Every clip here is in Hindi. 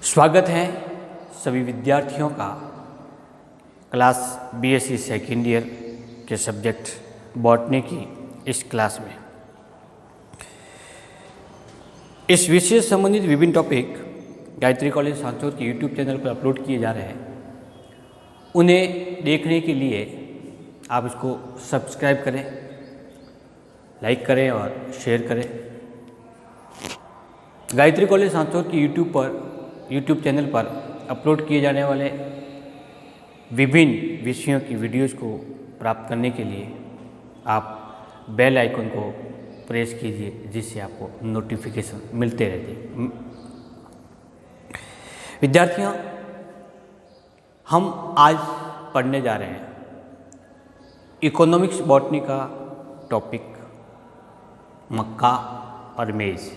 स्वागत है सभी विद्यार्थियों का क्लास बीएससी सेकेंड ईयर के सब्जेक्ट बॉटनी की इस क्लास में। इस विषय से संबंधित विभिन्न टॉपिक गायत्री कॉलेज सांचौर के यूट्यूब चैनल पर अपलोड किए जा रहे हैं। उन्हें देखने के लिए आप इसको सब्सक्राइब करें, लाइक करें और शेयर करें। गायत्री कॉलेज सांचौर की यूट्यूब चैनल पर अपलोड किए जाने वाले विभिन्न विषयों की वीडियोज़ को प्राप्त करने के लिए आप बेल आइकन को प्रेस कीजिए, जिससे आपको नोटिफिकेशन मिलते रहते। विद्यार्थियों, हम आज पढ़ने जा रहे हैं इकोनॉमिक्स बॉटनी का टॉपिक मक्का और मेज़।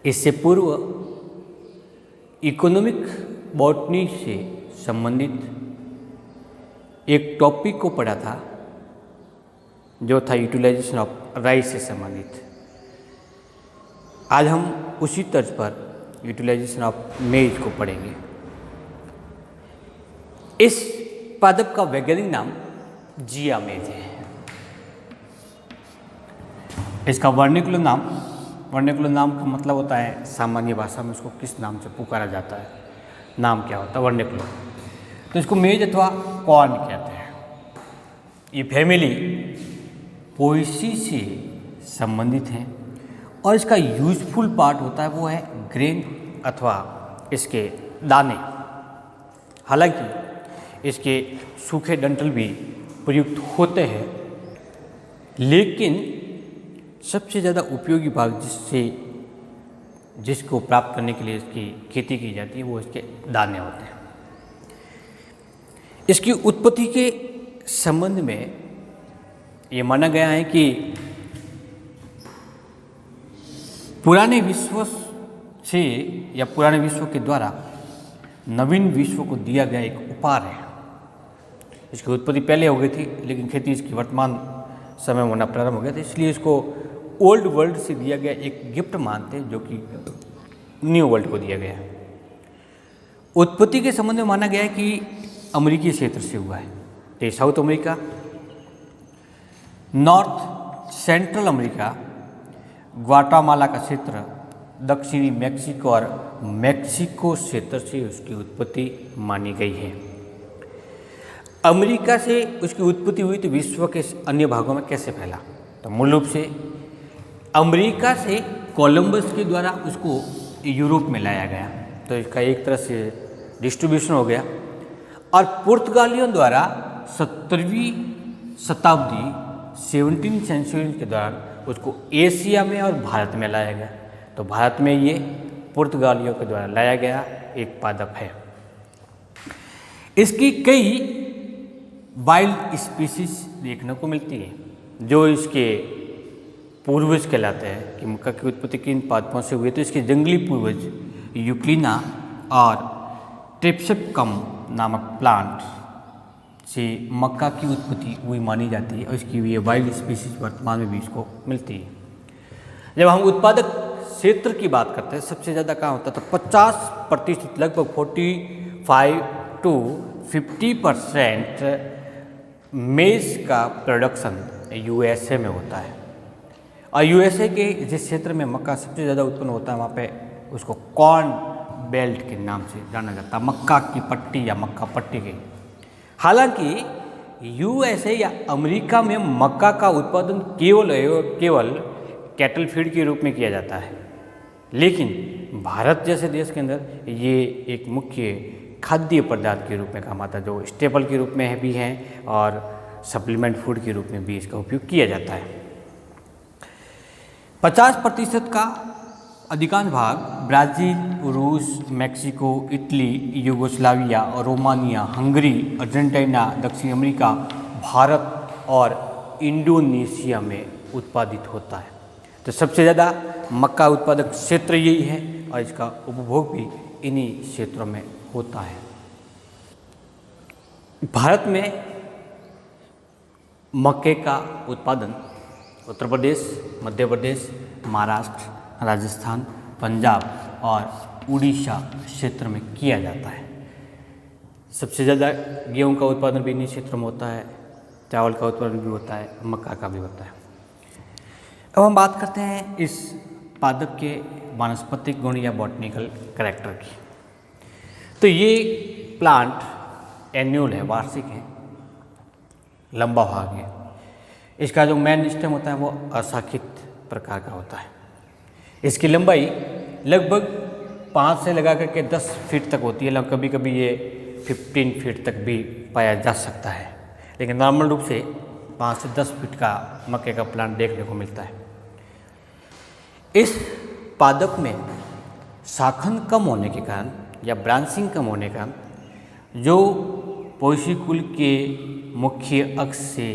इससे पूर्व इकोनॉमिक बॉटनी से संबंधित एक टॉपिक को पढ़ा था जो था यूटिलाइजेशन ऑफ राइस से संबंधित। आज हम उसी तर्ज पर यूटिलाइजेशन ऑफ मेज को पढ़ेंगे। इस पादप का वैज्ञानिक नाम जिया मेज है। इसका वर्णिकुलर नाम का मतलब होता है, सामान्य भाषा में उसको किस नाम से पुकारा जाता है, नाम क्या होता है वर्णिकुलर। तो इसको मेज अथवा कॉर्न कहते हैं। ये फैमिली पोएसी से संबंधित है और इसका यूजफुल पार्ट होता है वो है ग्रेन अथवा इसके दाने। हालांकि इसके सूखे डंठल भी प्रयुक्त होते हैं, लेकिन सबसे ज़्यादा उपयोगी भाग जिसको प्राप्त करने के लिए इसकी खेती की जाती है वो इसके दाने होते हैं। इसकी उत्पत्ति के संबंध में ये माना गया है कि पुराने विश्व से या पुराने विश्व के द्वारा नवीन विश्व को दिया गया एक उपहार है। इसकी उत्पत्ति पहले हो गई थी, लेकिन खेती इसकी वर्तमान समय में होना प्रारंभ हो गया था, इसलिए इसको ओल्ड वर्ल्ड से दिया गया एक गिफ्ट मानते हैं, जो कि न्यू वर्ल्ड को दिया गया। उत्पत्ति के संबंध में माना गया है कि अमेरिकी क्षेत्र से हुआ है। तो south America, north central America, Guatemala का क्षेत्र, दक्षिणी मैक्सिको और मैक्सिको क्षेत्र से उसकी उत्पत्ति मानी गई है। अमेरिका से उसकी उत्पत्ति हुई तो विश्व के अन्य भागों में कैसे फैला? तो मूल रूप से अमेरिका से कोलंबस के द्वारा उसको यूरोप में लाया गया, तो इसका एक तरह से डिस्ट्रीब्यूशन हो गया। और पुर्तगालियों द्वारा 17वीं शताब्दी 17th सेंचुरी के दौरान उसको एशिया में और भारत में लाया गया। तो भारत में ये पुर्तगालियों के द्वारा लाया गया एक पादप है। इसकी कई वाइल्ड स्पीसीज देखने को मिलती है जो इसके पूर्वज कहलाते हैं कि मक्का की उत्पत्ति किन पादपों से हुई। तो इसके जंगली पूर्वज यूक्लिना और ट्रिप्सिकम नामक प्लांट से मक्का की उत्पत्ति हुई मानी जाती है और इसकी ये वाइल्ड स्पीसीज वर्तमान में भी इसको मिलती है। जब हम उत्पादक क्षेत्र की बात करते हैं, सबसे ज़्यादा कहाँ होता है, तो 50% लगभग 45 to 50% मेज का प्रोडक्शन यूएसए में होता है। और यूएसए के जिस क्षेत्र में मक्का सबसे ज़्यादा उत्पन्न होता है, वहाँ पे उसको कॉर्न बेल्ट के नाम से जाना जाता है, मक्का की पट्टी या मक्का पट्टी के। हालांकि यूएसए या अमेरिका में मक्का का उत्पादन केवल कैटल फीड के रूप में किया जाता है, लेकिन भारत जैसे देश के अंदर ये एक मुख्य खाद्य पदार्थ के रूप में काम आता है, जो स्टेपल के रूप में भी हैं और सप्लीमेंट फूड के रूप में भी इसका उपयोग किया जाता है। 50% का अधिकांश भाग ब्राज़ील, रूस, मैक्सिको, इटली, यूगोस्लाविया और रोमानिया, हंगरी, अर्जेंटीना, दक्षिण अमेरिका, भारत और इंडोनेशिया में उत्पादित होता है। तो सबसे ज़्यादा मक्का उत्पादक क्षेत्र यही है और इसका उपभोग भी इन्हीं क्षेत्रों में होता है। भारत में मक्के का उत्पादन उत्तर प्रदेश, मध्य प्रदेश, महाराष्ट्र, राजस्थान, पंजाब और उड़ीसा क्षेत्र में किया जाता है। सबसे ज़्यादा गेहूं का उत्पादन भी इन्हीं क्षेत्र में होता है, चावल का उत्पादन भी होता है, मक्का का भी होता है। अब हम बात करते हैं इस पादप के वानस्पतिक गुण या बॉटनिकल कैरेक्टर की। तो ये प्लांट एन्युअल है, वार्षिक है, लंबा भाग है। इसका जो मेन स्टेम होता है वो अशाखित प्रकार का होता है। इसकी लंबाई लगभग 5 से लगा करके 10 फीट तक होती है। कभी कभी ये 15 फीट तक भी पाया जा सकता है, लेकिन नॉर्मल रूप से 5 से 10 फीट का मक्के का प्लांट देखने को मिलता है। इस पादप में शाखन कम होने के कारण या ब्रांचिंग कम होने का जो पोषिकुल के मुख्य अक्ष से,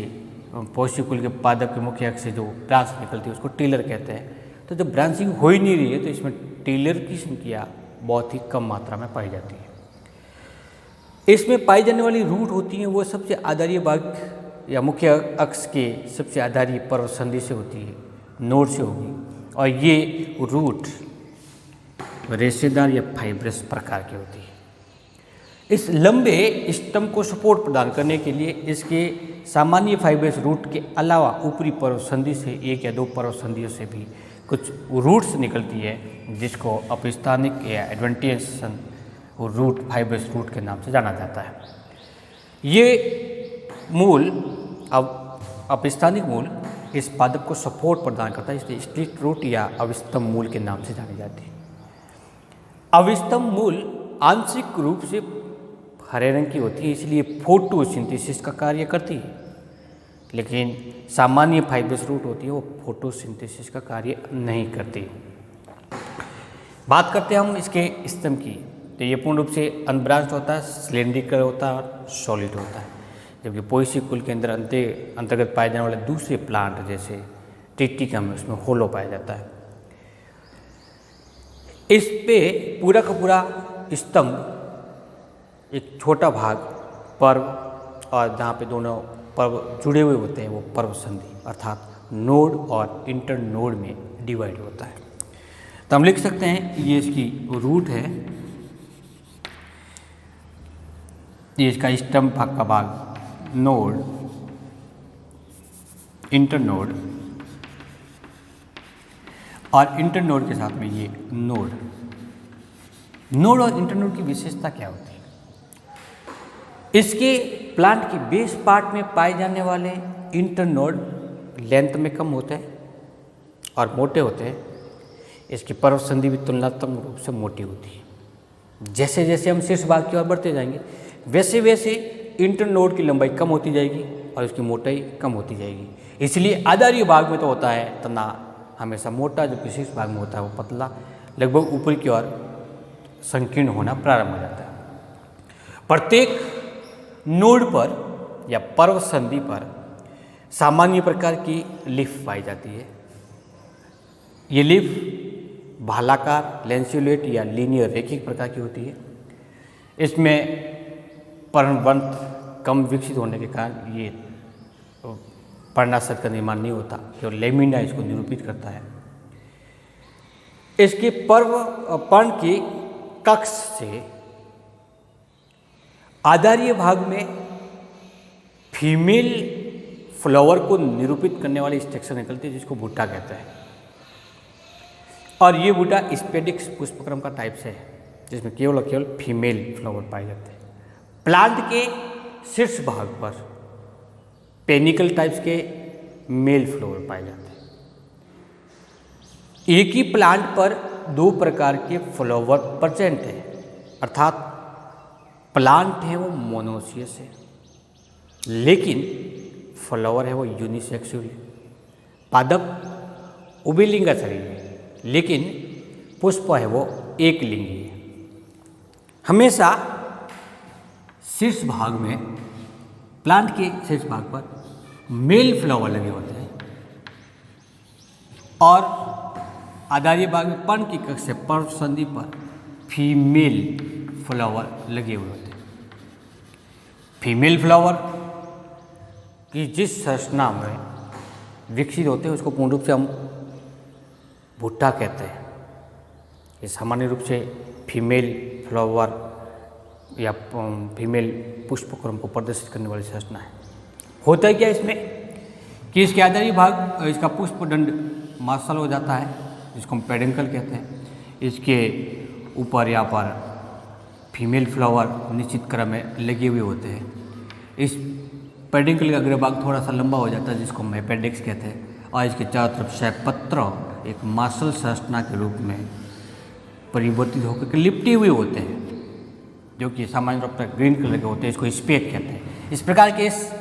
पोषिकुल के पादप के मुख्य अक्ष से जो ब्रांच निकलती है उसको टीलर कहते हैं। तो जब ब्रांचिंग हो ही नहीं रही है तो इसमें टीलर की संख्या बहुत ही कम मात्रा में पाई जाती है। इसमें पाई जाने वाली रूट होती हैं वो सबसे आधारीय भाग या मुख्य अक्ष के सबसे आधारीय पर्व संधि से होती है, नोड से होगी, और ये रूट रेशेदार या फाइब्रस प्रकार की होती है। इस लंबे स्टम को सपोर्ट प्रदान करने के लिए इसके सामान्य फाइब्रस रूट के अलावा ऊपरी पर्व संधि से 1 या 2 पर्व संधियों से भी कुछ रूट्स निकलती है, जिसको अपस्थानिक या एडवेंटिएशन रूट, फाइब्रस रूट के नाम से जाना जाता है। ये मूल अपस्थानिक मूल इस पादप को सपोर्ट प्रदान करता है, इसलिए स्प्लिट रूट या अविस्तम मूल के नाम से जानी जाती है। अविस्तम मूल आंशिक रूप से हरे रंग की होती है, इसलिए फोटोसिंथेसिस का कार्य करती है, लेकिन सामान्य फाइब्रस रूट होती है वो फोटोसिंथेसिस का कार्य नहीं करती। बात करते हैं हम इसके स्टेम की। तो ये पूर्ण रूप से अनब्रांच्ड होता है, सिलेंड्रिकल होता है और सॉलिड होता है, जबकि पोएसी कुल के अंदर अंतर्गत पाए जाने वाले दूसरे प्लांट जैसे टिटिका में उसमें होलो पाया जाता है। इस पे पूरा का पूरा स्तंभ एक छोटा भाग पर्व, और जहाँ पे दोनों पर्व जुड़े हुए होते हैं वो पर्व संधि अर्थात नोड और इंटर नोड में डिवाइड होता है। तो हम लिख सकते हैं ये इसकी रूट है, ये इसका स्टम्प भाग का भाग नोड, इंटरनोड, और इंटरनोड के साथ में ये नोड। नोड और इंटरनोड की विशेषता क्या होती है? इसके प्लांट की बेस पार्ट में पाए जाने वाले इंटरनोड लेंथ में कम होते हैं और मोटे होते हैं। इसकी पर्व संधि भी तुलनात्मक रूप से मोटी होती है। जैसे जैसे हम शीर्ष भाग की ओर बढ़ते जाएंगे वैसे वैसे इंटरनोड की लंबाई कम होती जाएगी और उसकी मोटाई कम होती जाएगी। इसलिए आधारीय भाग में तो होता है तना हमेशा मोटा, जबकि शीर्ष भाग में होता है वो पतला, लगभग ऊपर की ओर संकीर्ण होना प्रारंभ हो जाता है। प्रत्येक नोड पर या पर्व संधि पर सामान्य प्रकार की लीफ पाई जाती है। ये लीफ भालाकार, लैंसियोलेट या लीनियर रेखिक प्रकार की होती है। इसमें पर्णवंत कम विकसित होने के कारण ये पर्णाशय का निर्माण नहीं होता, केवल लेमिना इसको निरूपित करता है। इसके पर्ण की कक्ष से आधारीय भाग में फीमेल फ्लावर को निरूपित करने वाली स्ट्रक्चर निकलती है, जिसको भुट्टा कहते हैं। और ये भुट्टा स्पेडिक्स पुष्पक्रम का टाइप से है, जिसमें केवल और केवल फीमेल फ्लावर पाए जाते हैं। प्लांट के शीर्ष भाग पर पेनिकल टाइप्स के मेल फ्लावर पाए जाते हैं। एक ही प्लांट पर 2 प्रकार के फ्लावर प्रेजेंट है, अर्थात प्लांट है वो मोनोसियस है, लेकिन फ्लावर है वो यूनिसेक्सुअल। पादप उभयलिंगा शरीर है, लेकिन पुष्प है वो एक लिंगी है। हमेशा शीर्ष भाग में, प्लांट के शीर्ष भाग पर मेल फ्लावर लगे होते हैं और आधारीय भाग में पर्ण की कक्ष से पर्व संधि पर फीमेल फ्लावर लगे हुए होते हैं। फीमेल फ्लावर की जिस संरचना में विकसित होते हैं उसको पूर्ण रूप से हम भुट्टा कहते हैं। ये सामान्य रूप से फीमेल फ्लावर या फीमेल पुष्पक्रम को प्रदर्शित करने वाली संरचना है। होता है क्या इसमें कि इसके आधारी भाग इसका पुष्पदंड मार्शल हो जाता है, जिसको हम पेडिकल कहते हैं। इसके ऊपर यहाँ पर फीमेल फ्लावर निश्चित क्रम में लगे हुए होते हैं। इस पेडिकल का अग्रभाग थोड़ा सा लंबा हो जाता है, जिसको हम अपेंडिक्स कहते हैं, और इसके चारों तरफ सैपत्र एक मार्शल संरचना के रूप में परिवर्तित होकर लिपटे हुए होते हैं, जो कि सामान्य रूप से ग्रीन कलर के होते हैं। इसको स्पेक कहते हैं। इस प्रकार के इस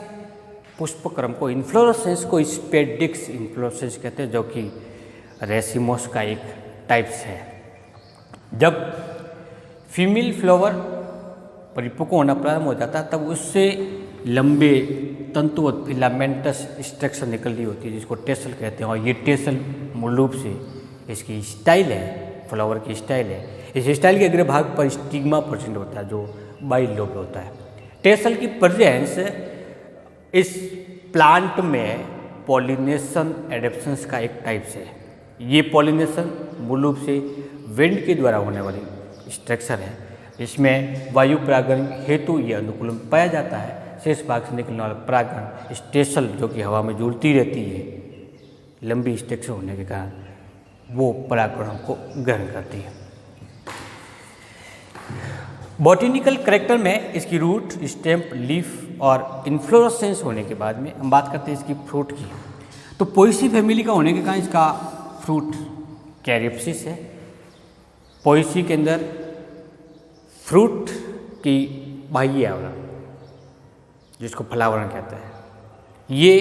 पुष्पक्रम को इन्फ्लोरेसेंस को स्पेडिक्स इन्फ्लोरेसेंस कहते हैं, जो कि रेसिमोस का एक टाइप्स है। जब फीमेल फ्लावर परिपक्व होना प्रारंभ हो जाता है, तब उससे लंबे तंतुवत फिलामेंटस स्ट्रक्चर निकल रही होती है, जिसको टेसल कहते हैं। और ये टेसल मूल रूप से इसकी स्टाइल है, फ्लावर की स्टाइल है। इस स्टाइल के अग्रभाग पर स्टिग्मा प्रेजेंट होता है, जो बाइलोब होता है। टेसल की प्रेजेंस इस प्लांट में पॉलिनेशन एडेप्शंस का एक टाइप्स है। ये पॉलिनेशन मूल रूप से विंड के द्वारा होने वाली स्ट्रक्चर है। इसमें वायु परागण हेतु यह अनुकूलन पाया जाता है। शेष भाग से निकलने वाला परागण स्टेशल, जो कि हवा में जुड़ती रहती है, लंबी स्ट्रक्चर होने के कारण वो परागणों को ग्रहण करती है। बॉटेनिकल कैरेक्टर में इसकी रूट, स्टेम, लीफ और इन्फ्लोरेसेंस होने के बाद में हम बात करते हैं इसकी फ्रूट की। तो पोएसी फैमिली का होने के कारण इसका फ्रूट कैरिप्सिस है। पोएसी के अंदर फ्रूट की बाह्य आवरण, जिसको फलावरण कहते हैं, ये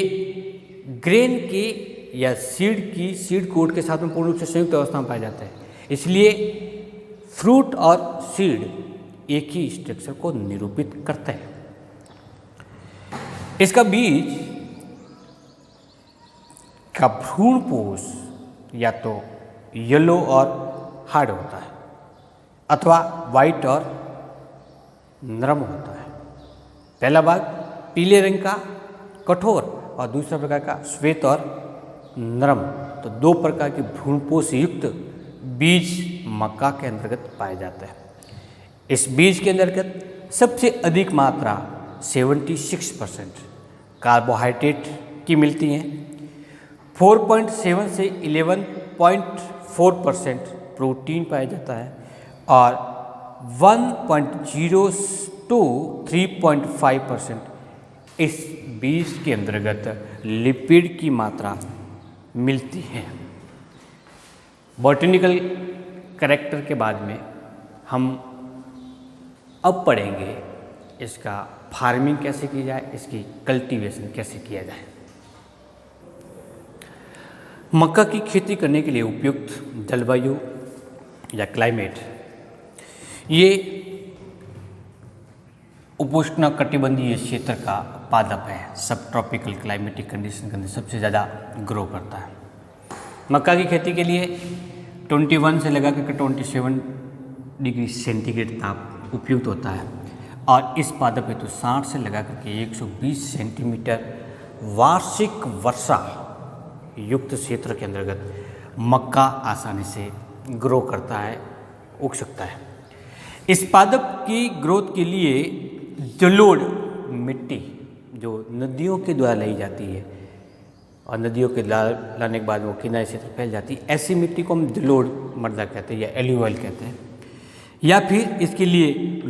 ग्रेन की या सीड कोट के साथ में पूर्ण रूप से संयुक्त अवस्था में पाया जाता है। इसलिए फ्रूट और सीड एक ही स्ट्रक्चर को निरूपित करते हैं। इसका बीज का भ्रूणपोष या तो येलो और हार्ड होता है, अथवा वाइट और नरम होता है। पहला भाग पीले रंग का कठोर और दूसरा प्रकार का श्वेत और नरम। तो दो प्रकार के भ्रूणपोष युक्त बीज मक्का के अंतर्गत पाए जाते हैं। इस बीज के अंतर्गत सबसे अधिक मात्रा 76% कार्बोहाइड्रेट की मिलती हैं। 4.7 से 11.4% प्रोटीन पाया जाता है और 1.0 to 3.5% इस बीज के अंतर्गत लिपिड की मात्रा मिलती है। बॉटनिकल कैरेक्टर के बाद में हम अब पढ़ेंगे इसका फार्मिंग कैसे की जाए, इसकी कल्टीवेशन कैसे किया जाए। मक्का की खेती करने के लिए उपयुक्त जलवायु या क्लाइमेट, ये उपोष्णकटिबंधीय क्षेत्र का पादप है। सब ट्रॉपिकल क्लाइमेटिक कंडीशन के अंदर सबसे ज़्यादा ग्रो करता है। मक्का की खेती के लिए 21 से लगा कर 27 डिग्री सेंटीग्रेड ताप उपयुक्त होता है और इस पादप हेतु 60 से लगा करके 120 सेंटीमीटर वार्षिक वर्षा युक्त क्षेत्र के अंतर्गत मक्का आसानी से ग्रो करता है, उग सकता है। इस पादप की ग्रोथ के लिए जलोढ़ मिट्टी जो नदियों के द्वारा लाई जाती है और नदियों के लाने के बाद वो किनारे क्षेत्र फैल जाती है, ऐसी मिट्टी को हम जलोढ़ मृदा कहते हैं या एल्यूवल कहते हैं। या फिर इसके लिए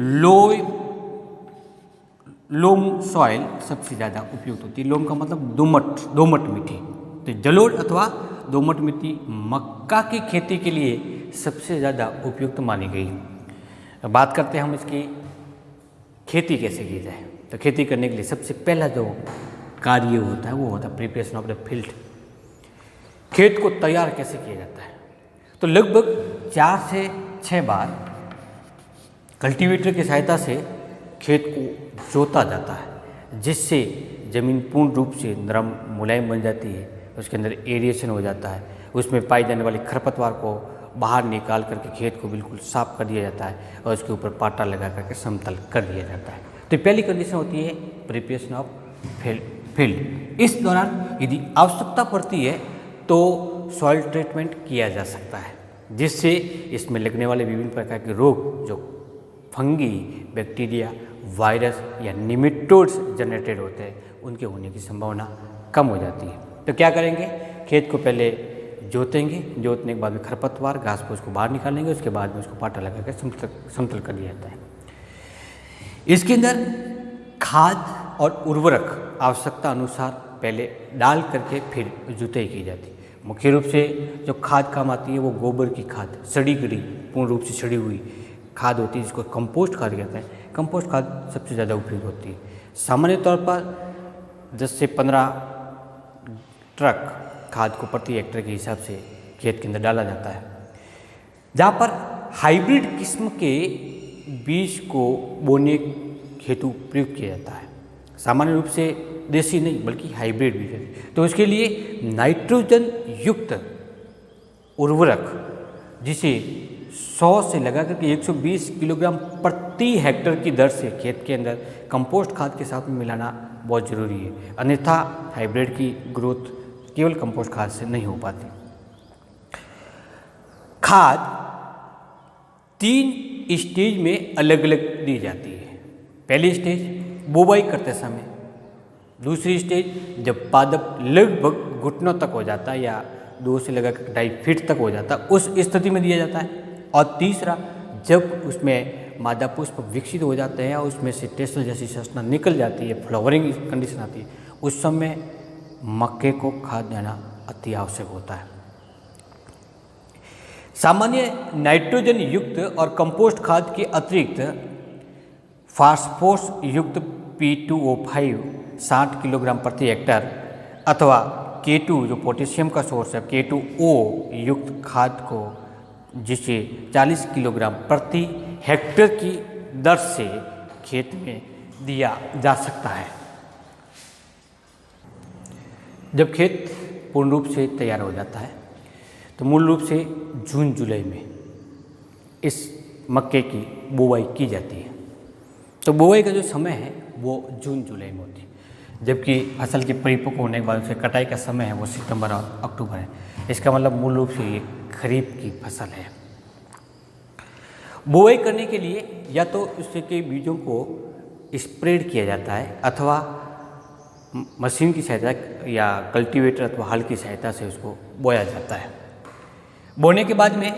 लोम सॉइल सबसे ज़्यादा उपयुक्त होती है। लोम का मतलब दोमट मिट्टी। तो जलोढ़ अथवा दोमट मिट्टी मक्का की खेती के लिए सबसे ज़्यादा उपयुक्त मानी गई। बात करते हैं हम इसकी खेती कैसे की जाए। तो खेती करने के लिए सबसे पहला जो कार्य होता है वो होता है प्रिपरेशन ऑफ द फील्ड। खेत को तैयार कैसे किया जाता है। तो लगभग 4 से 6 बार कल्टीवेटर की सहायता से खेत को जोता जाता है, जिससे ज़मीन पूर्ण रूप से नरम मुलायम बन जाती है। उसके अंदर एरिएशन हो जाता है। उसमें पाई जाने वाली खरपतवार को बाहर निकाल करके खेत को बिल्कुल साफ कर दिया जाता है और उसके ऊपर पाटा लगा करके समतल कर दिया जाता है। तो पहली कंडीशन होती है प्रिपरेशन ऑफ फील्ड। इस दौरान यदि आवश्यकता पड़ती है तो सॉइल ट्रीटमेंट किया जा सकता है। जिससे इसमें लगने वाले विभिन्न प्रकार के रोग जो फंगी, बैक्टीरिया, वायरस या निमेटोड्स जनरेटेड होते हैं उनके होने की संभावना कम हो जाती है। तो क्या करेंगे, खेत को पहले जोतेंगे, जोतने के बाद में खरपतवार घास फूस को बाहर निकालेंगे, उसके बाद में उसको पाटा लगा कर समतल कर दिया जाता है। इसके अंदर खाद और उर्वरक आवश्यकता अनुसार पहले डाल करके फिर जुताई की जाती है। मुख्य रूप से जो खाद काम आती है वो गोबर की खाद, सड़ी गली पूर्ण रूप से सड़ी हुई खाद होती है, जिसको कंपोस्ट खाद कहते हैं। कंपोस्ट खाद सबसे ज़्यादा उपयोग होती है। सामान्य तौर पर 10 से 15 ट्रक खाद को प्रति हेक्टेयर के हिसाब से खेत के अंदर डाला जाता है। जहाँ पर हाइब्रिड किस्म के बीज को बोने हेतु प्रयोग किया जाता है, सामान्य रूप से देसी नहीं बल्कि हाइब्रिड बीज है। तो इसके लिए नाइट्रोजन युक्त उर्वरक जिसे 100 से लगा करके 120 किलोग्राम प्रति हेक्टेयर की दर से खेत के अंदर कंपोस्ट खाद के साथ में मिलाना बहुत ज़रूरी है, अन्यथा हाइब्रिड की ग्रोथ केवल कंपोस्ट खाद से नहीं हो पाती। खाद 3 स्टेज में अलग अलग दी जाती है। पहली स्टेज बुवाई करते समय, दूसरी स्टेज जब पादप लगभग घुटनों तक हो जाता है या 2 से लगाकर 2.5 फीट तक हो जाता है उस स्थिति में दिया जाता है, और तीसरा जब उसमें मादा पुष्प विकसित हो जाते हैं और उसमें से टेसल जैसी संरचना निकल जाती है, फ्लावरिंग कंडीशन आती है, उस समय मक्के को खाद देना अति आवश्यक होता है। सामान्य नाइट्रोजन युक्त और कंपोस्ट खाद के अतिरिक्त फास्फोरस युक्त P2O5 60 किलोग्राम प्रति हेक्टेयर अथवा K2 जो पोटेशियम का सोर्स है K2O युक्त खाद को जिसे 40 किलोग्राम प्रति हेक्टेयर की दर से खेत में दिया जा सकता है। जब खेत पूर्ण रूप से तैयार हो जाता है तो मूल रूप से जून जुलाई में इस मक्के की बुवाई की जाती है। तो बुवाई का जो समय है वो जून जुलाई में होती है, जबकि फसल के परिपक्व होने के बाद उसके कटाई का समय है वो सितंबर और अक्टूबर है। इसका मतलब मूल रूप से ये खरीफ की फसल है। बुवाई करने के लिए या तो उसके बीजों को स्प्रेड किया जाता है अथवा मशीन की सहायता या कल्टीवेटर अथवा हल की सहायता से उसको बोया जाता है। बोने के बाद में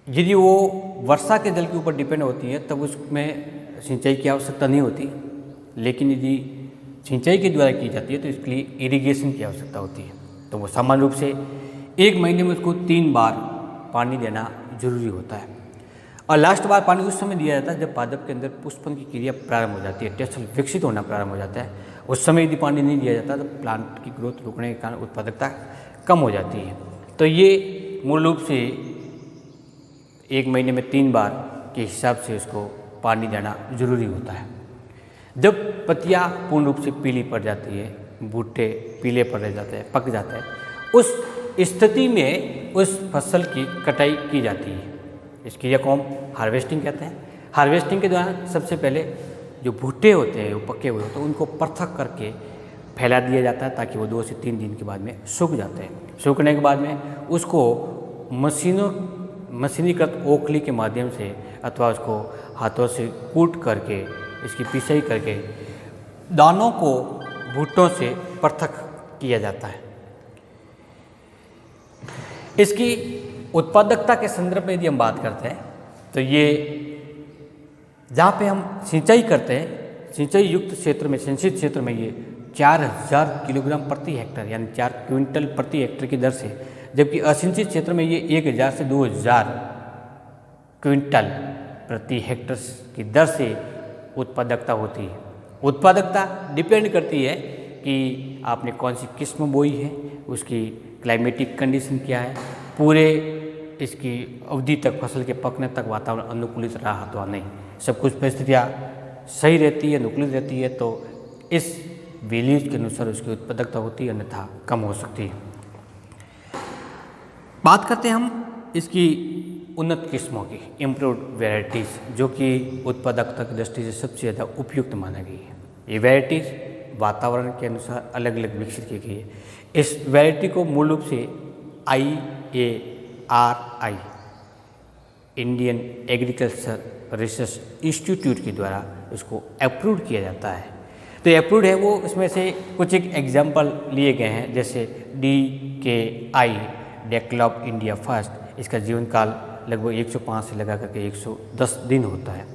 यदि वो वर्षा के जल के ऊपर डिपेंड होती है तब उसमें सिंचाई की आवश्यकता नहीं होती, लेकिन यदि सिंचाई के द्वारा की जाती है तो इसके लिए इरिगेशन की आवश्यकता होती है। तो वो सामान्य रूप से 1 महीने में उसको 3 बार पानी देना जरूरी होता है, और लास्ट बार पानी उस समय दिया जाता है जब पादप के अंदर पुष्पन की क्रिया प्रारंभ हो जाती है, टेसल विकसित होना प्रारंभ हो जाता है। उस समय यदि पानी नहीं दिया जाता तो प्लांट की ग्रोथ रुकने के कारण उत्पादकता कम हो जाती है। तो ये मूल रूप से 1 महीने में 3 बार के हिसाब से उसको पानी देना जरूरी होता है। जब पत्तियाँ पूर्ण रूप से पीली पड़ जाती है, भुट्टे पीले पड़ जाते हैं, पक जाते हैं, उस स्थिति में उस फसल की कटाई की जाती है। इस क्रिया को हम हार्वेस्टिंग कहते हैं। हार्वेस्टिंग के दौरान सबसे पहले जो भुट्टे होते हैं वो पके हुए होते हैं उनको पृथक करके फैला दिया जाता है ताकि वो 2 से 3 दिन के बाद में सूख जाते हैं। सूखने के बाद में उसको मशीनीकृत ओखली के माध्यम से अथवा उसको हाथों से कूट करके इसकी पिसाई करके दानों को भुट्टों से पृथक किया जाता है। इसकी उत्पादकता के संदर्भ में यदि हम बात करते हैं तो ये जहाँ पे हम सिंचाई करते हैं, सिंचाई युक्त क्षेत्र में, सिंचित क्षेत्र में ये 4000 किलोग्राम प्रति हेक्टेयर यानी 4 क्विंटल प्रति हेक्टेयर की दर से, जबकि असिंचित क्षेत्र में ये 1000 से 2000 क्विंटल प्रति हेक्टेयर की दर से उत्पादकता होती है। उत्पादकता डिपेंड करती है कि आपने कौन सी किस्म बोई है, उसकी क्लाइमेटिक कंडीशन क्या है, पूरे इसकी अवधि तक फसल के पकने तक वातावरण अनुकूलित रहा अथवा नहीं, सब कुछ परिस्थितियाँ सही रहती है, अनुकूलित रहती है तो इस वैल्यूज के अनुसार उसकी उत्पादकता होती है, अन्यथा कम हो सकती है। बात करते हैं हम इसकी उन्नत किस्मों की, इम्प्रूव्ड वैरायटीज़, जो कि उत्पादकता की दृष्टि से सबसे ज़्यादा उपयुक्त माना गई है। ये वैरायटीज़ वातावरण के अनुसार अलग अलग विकसित की गई है। इस वैरायटी को मूल रूप से IRI Indian agriculture research institute के द्वारा उसको अप्रूव किया जाता है। तो अप्रूव्ड है वो, इसमें से कुछ एक एग्जाम्पल लिए गए हैं, जैसे DKI डेक्लॉप इंडिया फर्स्ट, इसका जीवन काल लगभग 105 से लगा करके 110 दिन होता है।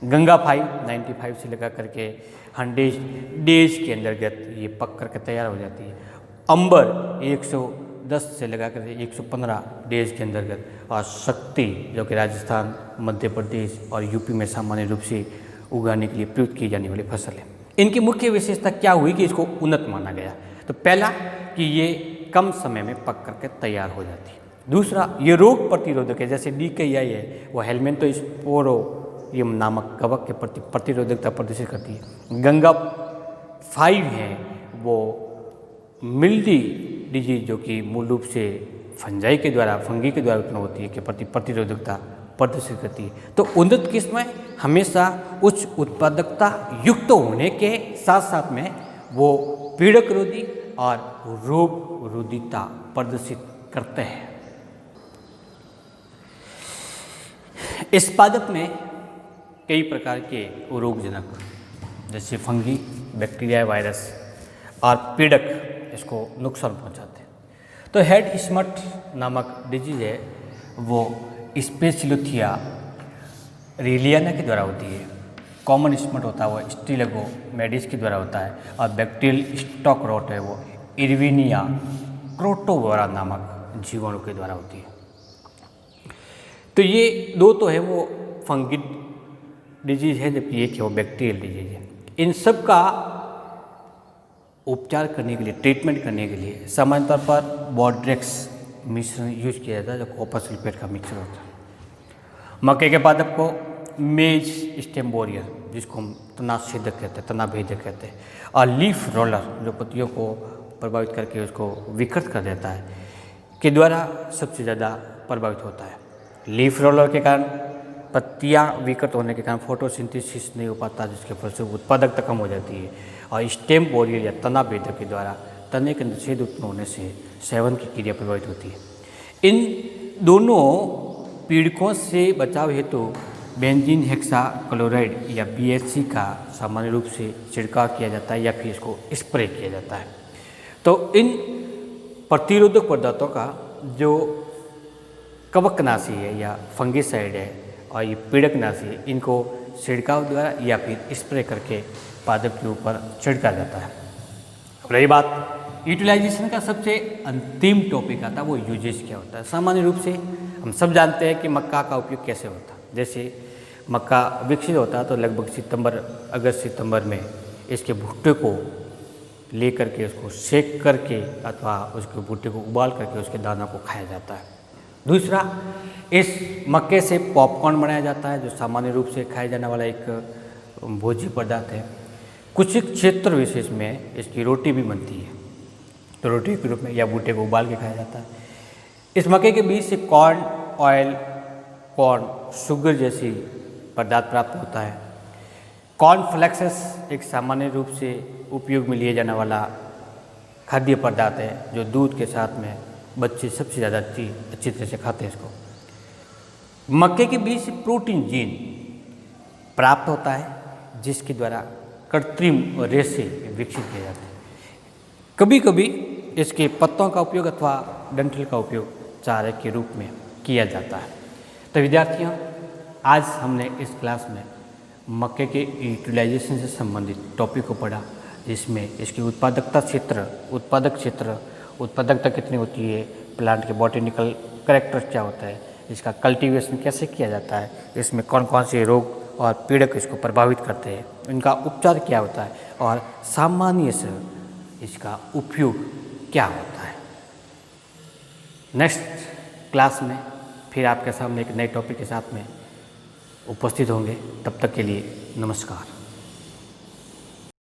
गंगा 95 से लगा करके 100 डेज के अंतर्गत ये पक करके तैयार हो जाती है। अंबर 110 से लगा करके 115 डेज के अंतर्गत, और शक्ति जो कि राजस्थान, मध्य प्रदेश और यूपी में सामान्य रूप से उगाने के लिए प्रयुक्त की जाने वाली फसल है। इनकी मुख्य विशेषता क्या हुई कि इसको उन्नत माना गया? तो पहला कि ये कम समय में पक करके तैयार हो जाती है। दूसरा, ये रोग प्रतिरोधक है, जैसे DKI है वो हेलमिंथोस्पोरियम नामक कवक के प्रति प्रतिरोधकता प्रदर्शित करती है। गंगा 5 है वो मिल्डी डिजीज जो कि मूल रूप से फंजाई के द्वारा, फंगी के द्वारा उत्पन्न होती है, के प्रति प्रतिरोधकता प्रदर्शित करती है। तो उन्नत किस्में हमेशा उच्च उत्पादकता युक्त होने के साथ साथ में वो पीड़क रोधी और रोग रोधिता प्रदर्शित करते हैं। इस पादप में कई प्रकार के रोगजनक जैसे फंगी, बैक्टीरिया, वायरस और पीड़क इसको नुकसान पहुंचाते हैं। तो हेड स्मट नामक डिजीज है वो स्पेसिलोथिया रेलियाना के द्वारा होती है। कॉमन स्मट होता है वो स्टिलेगोमेडिस के द्वारा होता है, और बैक्टीरियल स्टॉक रॉट है वो इरविनिया क्रोटोवोरा नामक जीवाणु के द्वारा होती है। तो ये दो तो है वो फंगी डिजीज है, जबकि एक है वो बैक्टीरियल डिजीज है। इन सब का उपचार करने के लिए, ट्रीटमेंट करने के लिए सामान्य तौर पर बोर्ड्रेक्स मिश्रण यूज किया जाता है, जो कॉपर सल्फेट का मिक्सर होता है। मक्के के पादप को मेज स्टेम्बोरियर, जिसको हम तनाछेदक कहते हैं, तनाभेदक कहते हैं, और लीफ रोलर जो पत्तियों को प्रभावित करके उसको विकृत कर देता है, के द्वारा सबसे ज़्यादा प्रभावित होता है। लीफ रोलर के कारण पत्तियां विकृत होने के कारण फोटोसिंथेसिस नहीं हो पाता, जिसके फलस्वरूप उत्पादकता कम हो जाती है, और स्टेम बोरियर या तना भेदक के द्वारा तने के छेद उत्पन्न होने से सेवन की क्रिया प्रभावित होती है। इन दोनों पीड़कों से बचाव हेतु बेंजीन हेक्साक्लोराइड या BHC का सामान्य रूप से छिड़काव किया जाता है या फिर इसको स्प्रे किया जाता है। तो इन प्रतिरोधक पदार्थों का जो कवकनाशी है या फंगिसाइड है और ये पीड़कनाशी है, इनको छिड़काव द्वारा या फिर स्प्रे करके पादप के ऊपर छिड़का जाता है। रही बात यूटिलाइजेशन का, सबसे अंतिम टॉपिक आता है वो यूजेस क्या होता है। सामान्य रूप से हम सब जानते हैं कि मक्का का उपयोग कैसे होता है। जैसे मक्का विकसित होता है तो लगभग अगस्त सितंबर में इसके भुट्टे को ले करके उसको सेक करके अथवा उसके भुट्टे को उबाल करके उसके दाना को खाया जाता है। दूसरा, इस मक्के से पॉपकॉर्न बनाया जाता है, जो सामान्य रूप से खाया जाने वाला एक भोज्य पदार्थ है। कुछ क्षेत्र विशेष में इसकी रोटी भी बनती है, तो रोटी के रूप में या भुट्टे को उबाल के खाया जाता है। इस मक्के के बीज से कॉर्न ऑयल, कॉर्न शुगर जैसी पदार्थ प्राप्त होता है। कॉर्नफ्लेक्सेस एक सामान्य रूप से उपयोग में लिए जाने वाला खाद्य पदार्थ है, जो दूध के साथ में बच्चे सबसे ज़्यादा अच्छी तरह से खाते हैं इसको। मक्के के बीज से प्रोटीन जीन प्राप्त होता है, जिसके द्वारा कृत्रिम रेशे विकसित किए जाते हैं। कभी कभी इसके पत्तों का उपयोग अथवा डंठल का उपयोग चारे के रूप में किया जाता है। तो विद्यार्थियों, आज हमने इस क्लास में मक्के के यूटिलाइजेशन से संबंधित टॉपिक को पढ़ा, जिसमें इसकी उत्पादकता कितनी होती है, प्लांट के बॉटेनिकल कैरेक्टर्स क्या होता है, इसका कल्टीवेशन कैसे किया जाता है, इसमें कौन कौन से रोग और पीड़क इसको प्रभावित करते हैं, इनका उपचार क्या होता है, और सामान्य से इसका उपयोग क्या होता है। नेक्स्ट क्लास में फिर आपके सामने एक नए टॉपिक के साथ में उपस्थित होंगे। तब तक के लिए नमस्कार।